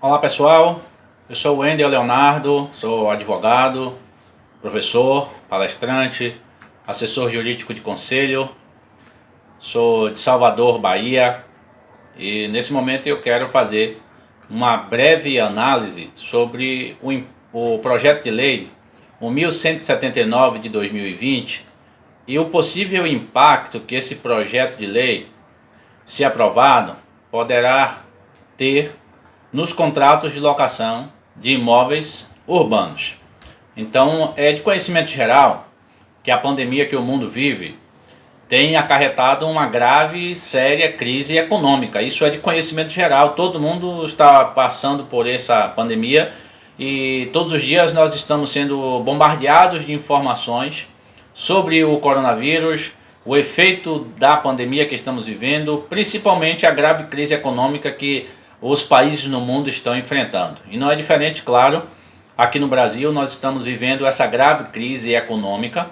Olá pessoal, eu sou o Wendel Leonardo, sou advogado, professor, palestrante, assessor jurídico de conselho, sou de Salvador, Bahia, e nesse momento eu quero fazer uma breve análise sobre o projeto de lei 1179 de 2020 e o possível impacto que esse projeto de lei, se aprovado, poderá ter nos contratos de locação de imóveis urbanos. Então, é de conhecimento geral que a pandemia que o mundo vive tem acarretado uma grave e séria crise econômica. Isso é de conhecimento geral, todo mundo está passando por essa pandemia e todos os dias nós estamos sendo bombardeados de informações sobre o coronavírus, o efeito da pandemia que estamos vivendo, principalmente a grave crise econômica que os países no mundo estão enfrentando. E não é diferente, claro, aqui no Brasil nós estamos vivendo essa grave crise econômica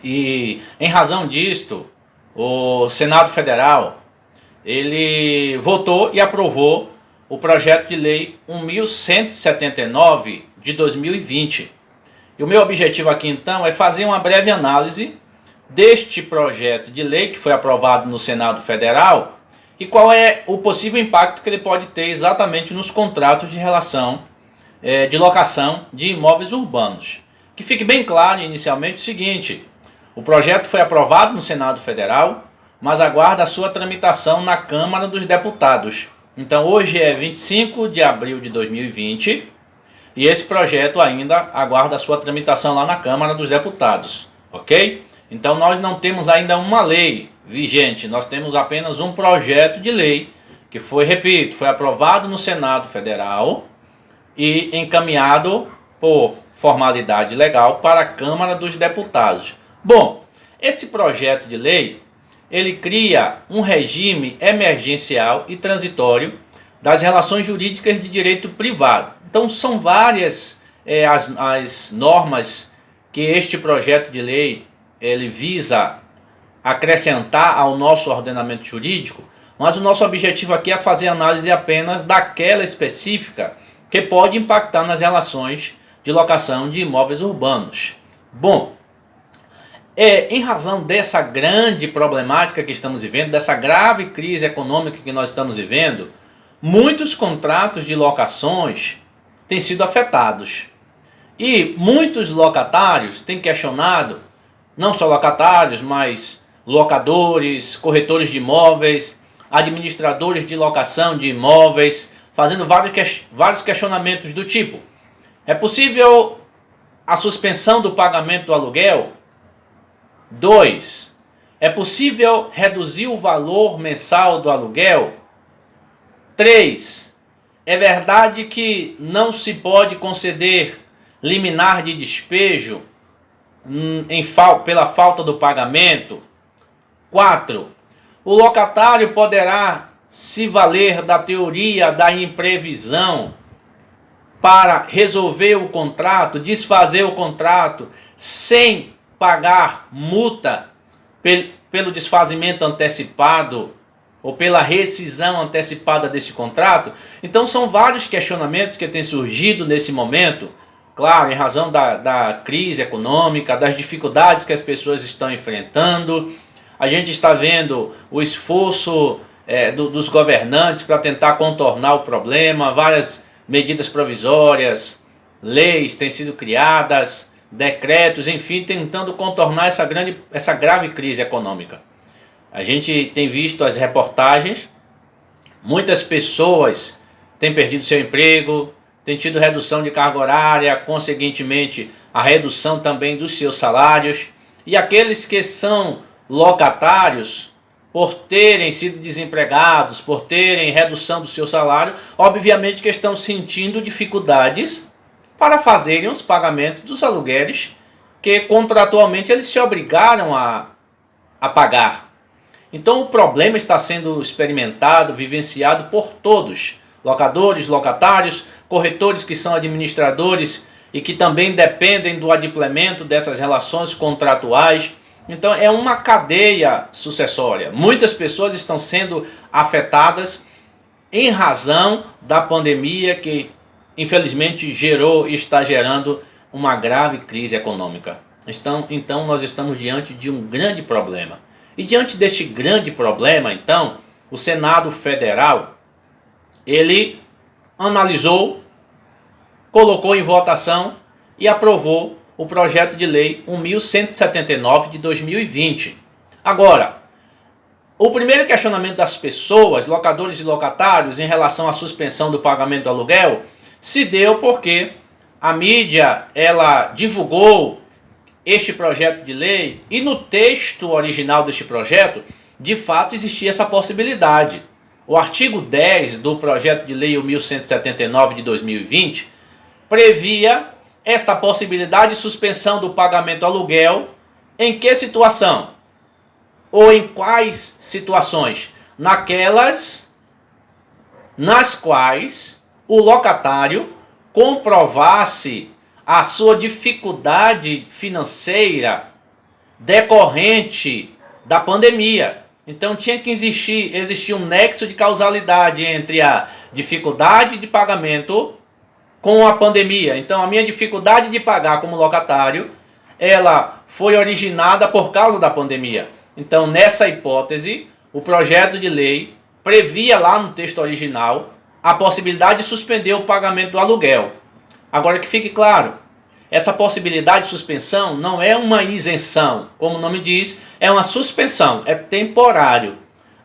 e em razão disto, o Senado Federal ele votou e aprovou o projeto de lei 1179 de 2020. E o meu objetivo aqui então é fazer uma breve análise deste projeto de lei que foi aprovado no Senado Federal e qual é o possível impacto que ele pode ter exatamente nos contratos de relação de locação de imóveis urbanos. Que fique bem claro inicialmente o seguinte: o projeto foi aprovado no Senado Federal, mas aguarda a sua tramitação na Câmara dos Deputados. Então hoje é 25 de abril de 2020 e esse projeto ainda aguarda a sua tramitação lá na Câmara dos Deputados, ok? Então nós não temos ainda uma lei vigente, nós temos apenas um projeto de lei que foi aprovado no Senado Federal e encaminhado por formalidade legal para a Câmara dos Deputados. Bom, esse projeto de lei, ele cria um regime emergencial e transitório das relações jurídicas de direito privado. Então são várias as normas que este projeto de lei ele visa acrescentar ao nosso ordenamento jurídico, mas o nosso objetivo aqui é fazer análise apenas daquela específica que pode impactar nas relações de locação de imóveis urbanos. Bom, em razão dessa grande problemática que estamos vivendo, dessa grave crise econômica que nós estamos vivendo, muitos contratos de locações têm sido afetados. E muitos locatários têm questionado, não só locatários, mas locadores, corretores de imóveis, administradores de locação de imóveis, fazendo vários questionamentos do tipo: é possível a suspensão do pagamento do aluguel? 2. É possível reduzir o valor mensal do aluguel? 3. É verdade que não se pode conceder liminar de despejo pela falta do pagamento? 4. O locatário poderá se valer da teoria da imprevisão para resolver o contrato, desfazer o contrato, sem pagar multa pelo desfazimento antecipado ou pela rescisão antecipada desse contrato? Então são vários questionamentos que têm surgido nesse momento, claro, em razão da crise econômica, das dificuldades que as pessoas estão enfrentando. A gente está vendo o esforço dos governantes para tentar contornar o problema, várias medidas provisórias, leis têm sido criadas, decretos, enfim, tentando contornar essa grave crise econômica. A gente tem visto as reportagens, muitas pessoas têm perdido seu emprego, têm tido redução de carga horária, consequentemente a redução também dos seus salários, e aqueles que são locatários, por terem sido desempregados, por terem redução do seu salário, obviamente que estão sentindo dificuldades para fazerem os pagamentos dos aluguéis que contratualmente eles se obrigaram a pagar. Então o problema está sendo experimentado, vivenciado por todos, locadores, locatários, corretores que são administradores e que também dependem do adimplemento dessas relações contratuais. Então é uma cadeia sucessória. Muitas pessoas estão sendo afetadas em razão da pandemia que infelizmente gerou e está gerando uma grave crise econômica. Então nós estamos diante de um grande problema. E diante deste grande problema, então, o Senado Federal, ele analisou, colocou em votação e aprovou o projeto de lei 1179 de 2020. Agora, o primeiro questionamento das pessoas, locadores e locatários, em relação à suspensão do pagamento do aluguel, se deu porque a mídia ela divulgou este projeto de lei e no texto original deste projeto, de fato existia essa possibilidade. O artigo 10 do projeto de lei 1179 de 2020 previa esta possibilidade de suspensão do pagamento do aluguel. Em que situação? Ou em quais situações? Naquelas nas quais o locatário comprovasse a sua dificuldade financeira decorrente da pandemia. Então tinha que existir um nexo de causalidade entre a dificuldade de pagamento com a pandemia. Então a minha dificuldade de pagar como locatário, ela foi originada por causa da pandemia. Então nessa hipótese, o projeto de lei previa lá no texto original a possibilidade de suspender o pagamento do aluguel. Agora que fique claro, essa possibilidade de suspensão não é uma isenção, como o nome diz, é uma suspensão, é temporário.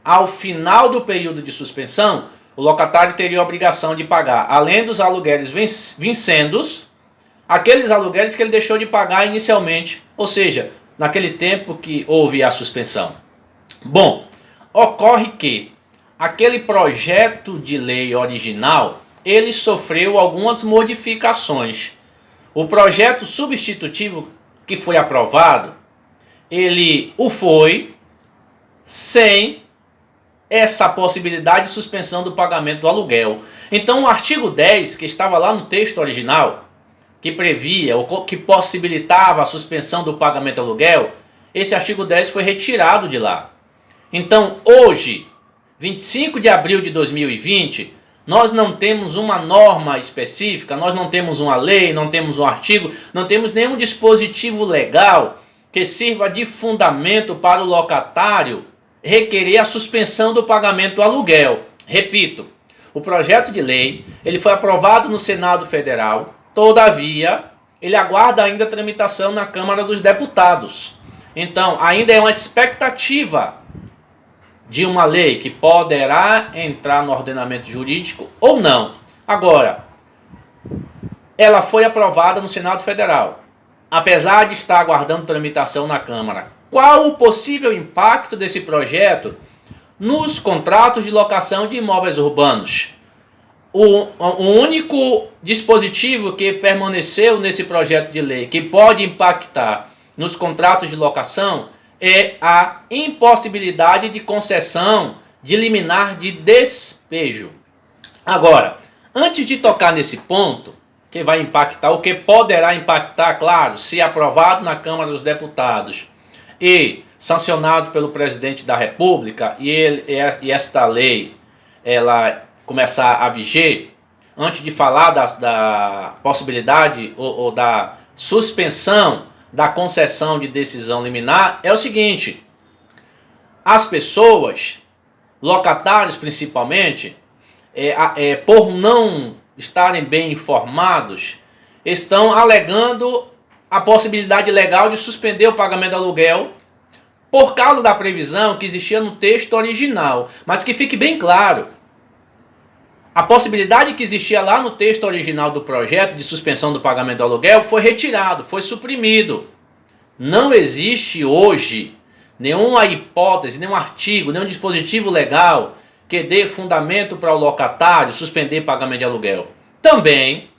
Ao final do período de suspensão, o locatário teria a obrigação de pagar, além dos aluguéis vincendos, aqueles aluguéis que ele deixou de pagar inicialmente, ou seja, naquele tempo que houve a suspensão. Bom, ocorre que aquele projeto de lei original, ele sofreu algumas modificações. O projeto substitutivo que foi aprovado, ele o foi sem essa possibilidade de suspensão do pagamento do aluguel. Então o artigo 10, que estava lá no texto original, que previa ou que possibilitava a suspensão do pagamento do aluguel, esse artigo 10 foi retirado de lá. Então hoje, 25 de abril de 2020, nós não temos uma norma específica, nós não temos uma lei, não temos um artigo, não temos nenhum dispositivo legal que sirva de fundamento para o locatário requerer a suspensão do pagamento do aluguel. Repito, o projeto de lei ele foi aprovado no Senado Federal, todavia, ele aguarda ainda a tramitação na Câmara dos Deputados. Então, ainda é uma expectativa de uma lei que poderá entrar no ordenamento jurídico ou não. Agora, ela foi aprovada no Senado Federal, apesar de estar aguardando tramitação na Câmara. Qual o possível impacto desse projeto nos contratos de locação de imóveis urbanos? O único dispositivo que permaneceu nesse projeto de lei que pode impactar nos contratos de locação é a impossibilidade de concessão de liminar de despejo. Agora, antes de tocar nesse ponto, que vai impactar, o que poderá impactar, claro, se aprovado na Câmara dos Deputados e sancionado pelo presidente da República, e esta lei ela começar a viger, antes de falar da possibilidade ou da suspensão da concessão de decisão liminar, é o seguinte: as pessoas, locatários principalmente, por não estarem bem informados, estão alegando a possibilidade legal de suspender o pagamento do aluguel por causa da previsão que existia no texto original. Mas que fique bem claro, a possibilidade que existia lá no texto original do projeto de suspensão do pagamento do aluguel foi retirado, foi suprimido. Não existe hoje nenhuma hipótese, nenhum artigo, nenhum dispositivo legal que dê fundamento para o locatário suspender pagamento de aluguel. Também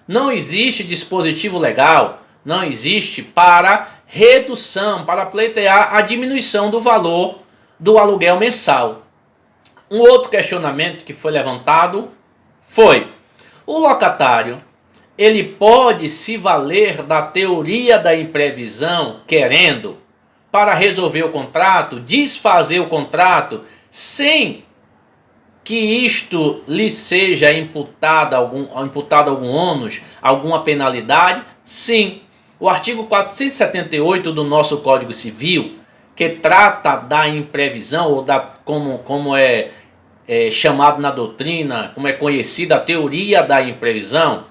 não existe dispositivo legal, não existe para redução, para pleitear a diminuição do valor do aluguel mensal. Um outro questionamento que foi levantado foi: o locatário, ele pode se valer da teoria da imprevisão, querendo, para resolver o contrato, desfazer o contrato, sem que isto lhe seja imputado algum ônus, alguma penalidade? Sim. O artigo 478 do nosso Código Civil, que trata da imprevisão, ou como é chamado na doutrina, como é conhecida a teoria da imprevisão,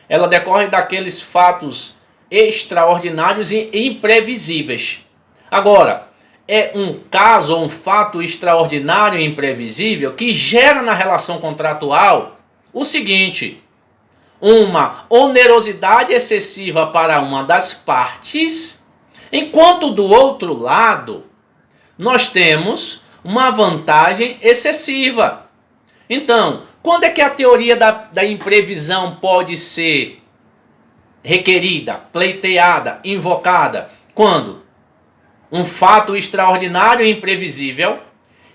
ela decorre daqueles fatos extraordinários e imprevisíveis. Agora, é um caso ou um fato extraordinário e imprevisível que gera na relação contratual o seguinte: uma onerosidade excessiva para uma das partes, enquanto do outro lado nós temos uma vantagem excessiva. Então, quando é que a teoria da imprevisão pode ser requerida, pleiteada, invocada? Quando um fato extraordinário e imprevisível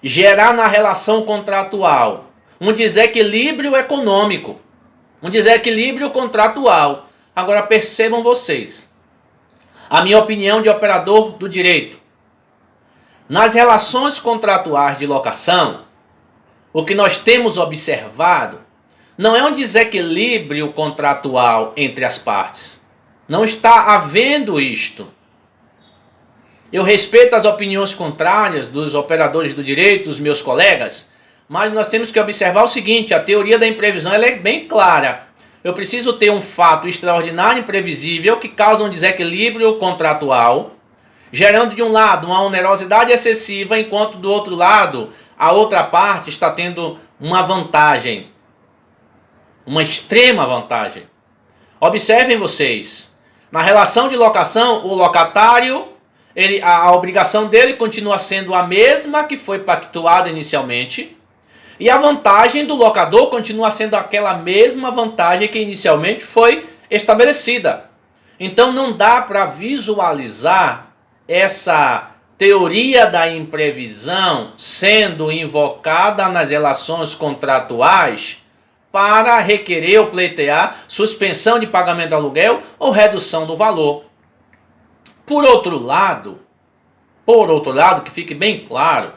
gerar na relação contratual um desequilíbrio econômico, um desequilíbrio contratual. Agora percebam vocês, a minha opinião de operador do direito. Nas relações contratuais de locação, o que nós temos observado não é um desequilíbrio contratual entre as partes. Não está havendo isto. Eu respeito as opiniões contrárias dos operadores do direito, dos meus colegas, mas nós temos que observar o seguinte: a teoria da imprevisão ela é bem clara. Eu preciso ter um fato extraordinário e imprevisível que causa um desequilíbrio contratual, gerando de um lado uma onerosidade excessiva, enquanto do outro lado a outra parte está tendo uma vantagem, uma extrema vantagem. Observem vocês, na relação de locação, o locatário, a obrigação dele continua sendo a mesma que foi pactuada inicialmente, e a vantagem do locador continua sendo aquela mesma vantagem que inicialmente foi estabelecida. Então não dá para visualizar essa teoria da imprevisão sendo invocada nas relações contratuais para requerer ou pleitear suspensão de pagamento do aluguel ou redução do valor. Por outro lado, que fique bem claro,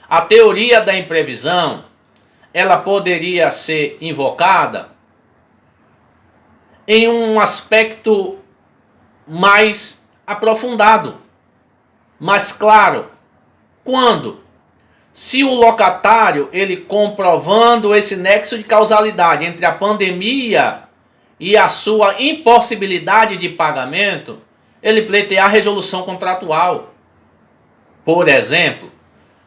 a teoria da imprevisão, ela poderia ser invocada em um aspecto mais aprofundado, mais claro. Quando? Se o locatário, ele comprovando esse nexo de causalidade entre a pandemia e a sua impossibilidade de pagamento, ele pleitear a resolução contratual. Por exemplo,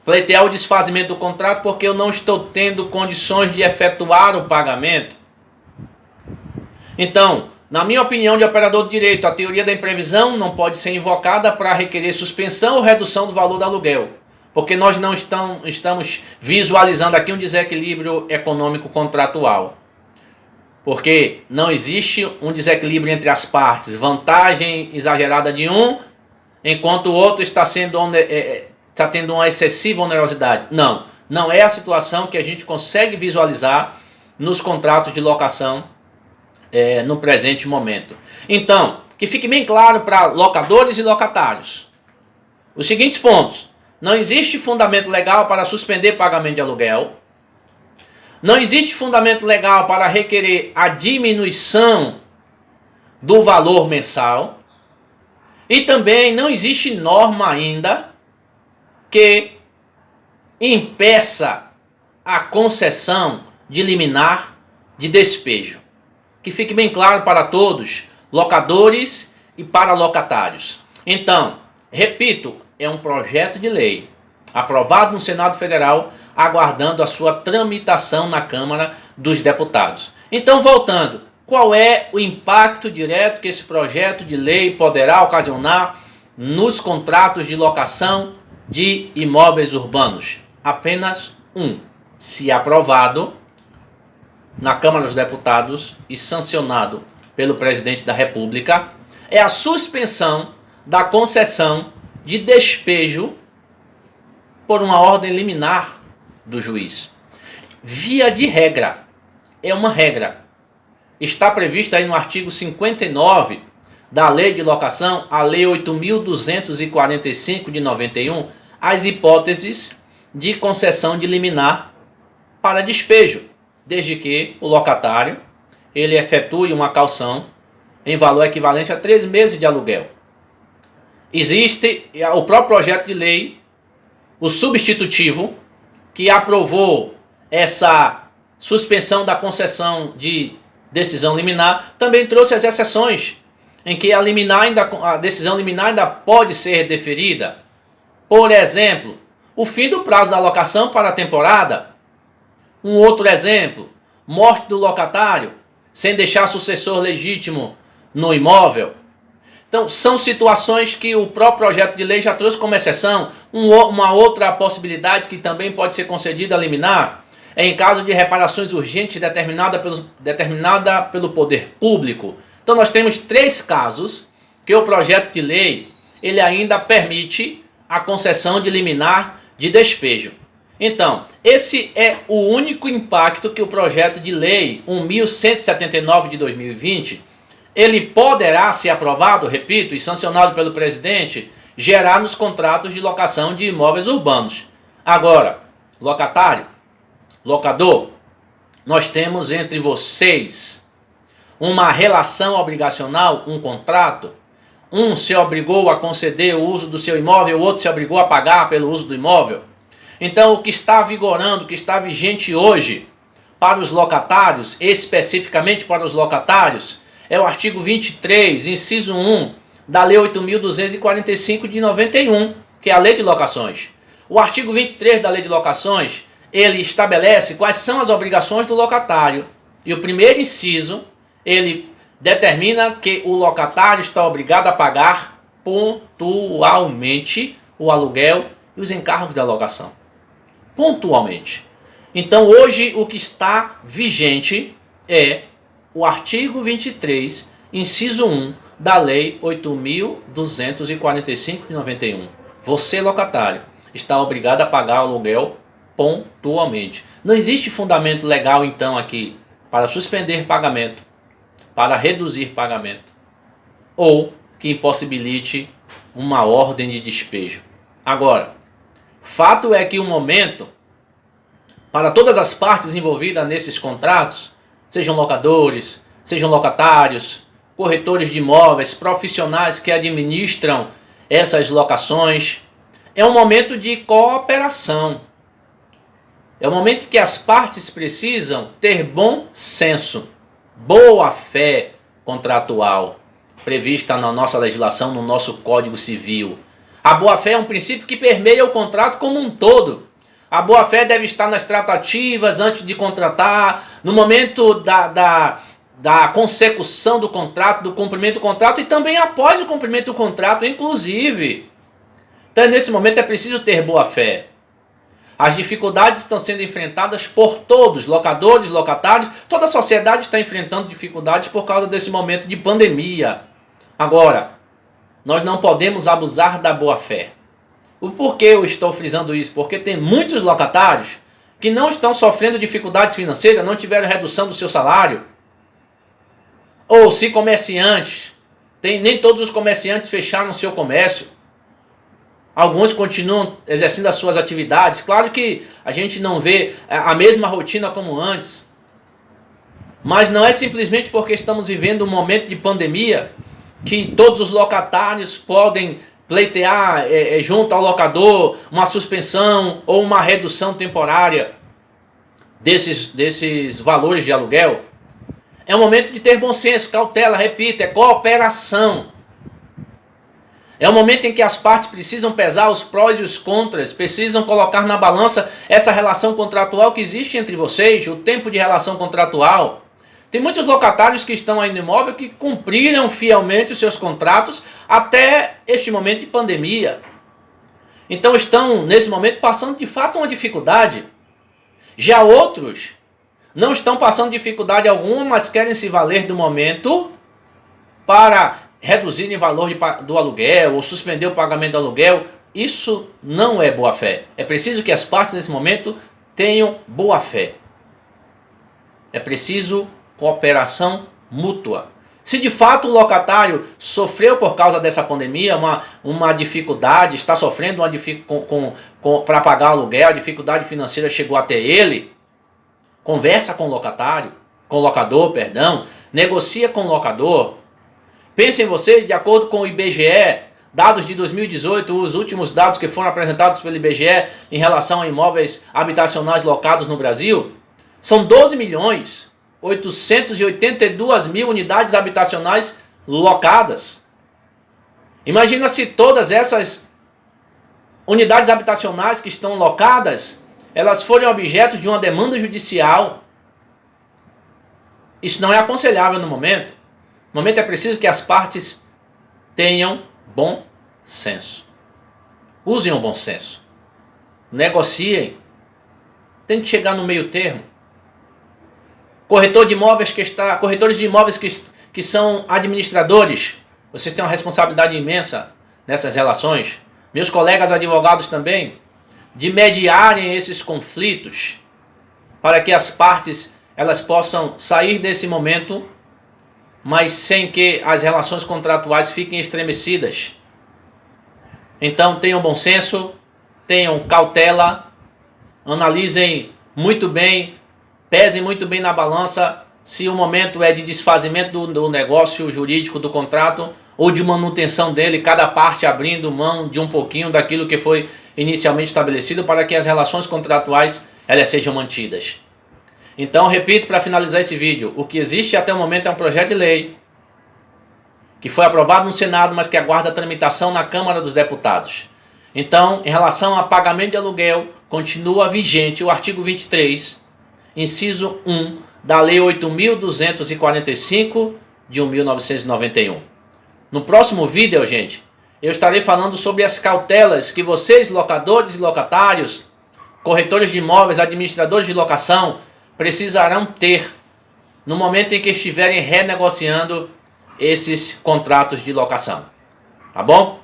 pleitear o desfazimento do contrato porque eu não estou tendo condições de efetuar o pagamento. Então, na minha opinião de operador de direito, a teoria da imprevisão não pode ser invocada para requerer suspensão ou redução do valor do aluguel, porque nós não estamos visualizando aqui um desequilíbrio econômico contratual. Porque não existe um desequilíbrio entre as partes, vantagem exagerada de um, enquanto o outro está tendo uma excessiva onerosidade. Não é a situação que a gente consegue visualizar nos contratos de locação no presente momento. Então, que fique bem claro para locadores e locatários os seguintes pontos: não existe fundamento legal para suspender pagamento de aluguel. Não existe fundamento legal para requerer a diminuição do valor mensal. E também não existe norma ainda que impeça a concessão de liminar de despejo. Que fique bem claro para todos, locadores e para locatários. Então, repito, é um projeto de lei aprovado no Senado Federal, aguardando a sua tramitação na Câmara dos Deputados. Então, voltando, qual é o impacto direto que esse projeto de lei poderá ocasionar nos contratos de locação de imóveis urbanos? Apenas um: se aprovado na Câmara dos Deputados e sancionado pelo Presidente da República, é a suspensão da concessão de despejo por uma ordem liminar do juiz. Via de regra, é uma regra. Está prevista aí no artigo 59 da Lei de Locação, a Lei 8.245 de 91, as hipóteses de concessão de liminar para despejo, desde que o locatário ele efetue uma caução em valor equivalente a 3 meses de aluguel. Existe o próprio projeto de lei, o substitutivo, que aprovou essa suspensão da concessão de decisão liminar, também trouxe as exceções em que a decisão liminar ainda pode ser deferida. Por exemplo, o fim do prazo da locação para a temporada. Um outro exemplo, morte do locatário, sem deixar sucessor legítimo no imóvel. Então, são situações que o próprio projeto de lei já trouxe como exceção. Uma outra possibilidade que também pode ser concedida a liminar é em caso de reparações urgentes determinada pelo poder público. Então, nós temos 3 casos que o projeto de lei ele ainda permite a concessão de liminar de despejo. Então, esse é o único impacto que o projeto de lei 1179 de 2020, ele poderá ser aprovado, repito, e sancionado pelo presidente, gerar nos contratos de locação de imóveis urbanos. Agora, locatário, locador, nós temos entre vocês uma relação obrigacional, um contrato. Um se obrigou a conceder o uso do seu imóvel, o outro se obrigou a pagar pelo uso do imóvel. Então, o que está vigorando, o que está vigente hoje para os locatários, especificamente para os locatários, é o artigo 23, inciso 1, da Lei 8.245 de 91, que é a Lei de Locações. O artigo 23 da Lei de Locações, ele estabelece quais são as obrigações do locatário. E o primeiro inciso, ele determina que o locatário está obrigado a pagar pontualmente o aluguel e os encargos da locação. Pontualmente. Então, hoje, o que está vigente é o artigo 23, inciso 1, da Lei 8.245 de 91. Você, locatário, está obrigado a pagar o aluguel pontualmente. Não existe fundamento legal, então, aqui para suspender pagamento, para reduzir pagamento, ou que impossibilite uma ordem de despejo. Agora, fato é que o momento, para todas as partes envolvidas nesses contratos, sejam locadores, sejam locatários, corretores de imóveis, profissionais que administram essas locações, é um momento de cooperação. É um momento em que as partes precisam ter bom senso, boa fé contratual, prevista na nossa legislação, no nosso Código Civil. A boa-fé é um princípio que permeia o contrato como um todo. A boa-fé deve estar nas tratativas antes de contratar, no momento da consecução do contrato, do cumprimento do contrato e também após o cumprimento do contrato, inclusive. Então, nesse momento é preciso ter boa-fé. As dificuldades estão sendo enfrentadas por todos, locadores, locatários, toda a sociedade está enfrentando dificuldades por causa desse momento de pandemia. Agora, nós não podemos abusar da boa-fé. O porquê eu estou frisando isso? Porque tem muitos locatários que não estão sofrendo dificuldades financeiras, não tiveram redução do seu salário. Ou se comerciantes, nem todos os comerciantes fecharam o seu comércio. Alguns continuam exercendo as suas atividades. Claro que a gente não vê a mesma rotina como antes. Mas não é simplesmente porque estamos vivendo um momento de pandemia que todos os locatários podem pleitear junto ao locador uma suspensão ou uma redução temporária desses valores de aluguel. É um momento de ter bom senso, cautela, repito, é cooperação. É um momento em que as partes precisam pesar os prós e os contras, precisam colocar na balança essa relação contratual que existe entre vocês, o tempo de relação contratual. Tem muitos locatários que estão aí no imóvel que cumpriram fielmente os seus contratos até este momento de pandemia. Então estão, nesse momento, passando de fato uma dificuldade. Já outros não estão passando dificuldade alguma, mas querem se valer do momento para reduzir o valor do aluguel ou suspender o pagamento do aluguel. Isso não é boa-fé. É preciso que as partes, nesse momento, tenham boa-fé. É preciso cooperação mútua. Se de fato o locatário sofreu por causa dessa pandemia uma dificuldade, está sofrendo para pagar o aluguel, a dificuldade financeira chegou até ele, conversa com o locador, negocia com o locador. Pensem vocês, de acordo com o IBGE, dados de 2018, os últimos dados que foram apresentados pelo IBGE em relação a imóveis habitacionais locados no Brasil, são 12.882.000 unidades habitacionais locadas. Imagina se todas essas unidades habitacionais que estão locadas, elas forem objeto de uma demanda judicial. Isso não é aconselhável no momento. No momento é preciso que as partes tenham bom senso. Usem o bom senso. Negociem. Tem que chegar no meio termo. Corretores de imóveis que são administradores, vocês têm uma responsabilidade imensa nessas relações. Meus colegas advogados também, de mediarem esses conflitos para que as partes elas possam sair desse momento, mas sem que as relações contratuais fiquem estremecidas. Então tenham bom senso, tenham cautela, analisem muito bem, pesem muito bem na balança se o momento é de desfazimento do negócio jurídico do contrato ou de manutenção dele, cada parte abrindo mão de um pouquinho daquilo que foi inicialmente estabelecido para que as relações contratuais elas sejam mantidas. Então, repito para finalizar esse vídeo, o que existe até o momento é um projeto de lei que foi aprovado no Senado, mas que aguarda tramitação na Câmara dos Deputados. Então, em relação a pagamento de aluguel, continua vigente o artigo 23, inciso 1 da Lei 8.245 de 1991. No próximo vídeo, gente, eu estarei falando sobre as cautelas que vocês, locadores e locatários, corretores de imóveis, administradores de locação, precisarão ter no momento em que estiverem renegociando esses contratos de locação. Tá bom?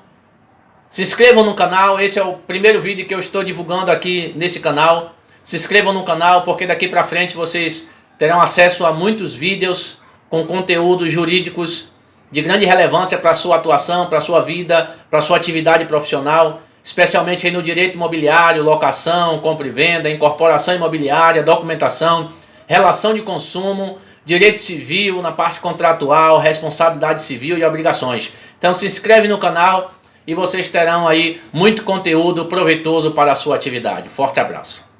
Se inscrevam no canal, esse é o primeiro vídeo que eu estou divulgando aqui nesse canal. Se inscrevam no canal porque daqui para frente vocês terão acesso a muitos vídeos com conteúdos jurídicos de grande relevância para a sua atuação, para a sua vida, para a sua atividade profissional, especialmente aí no direito imobiliário, locação, compra e venda, incorporação imobiliária, documentação, relação de consumo, direito civil na parte contratual, responsabilidade civil e obrigações. Então se inscreve no canal e vocês terão aí muito conteúdo proveitoso para a sua atividade. Forte abraço.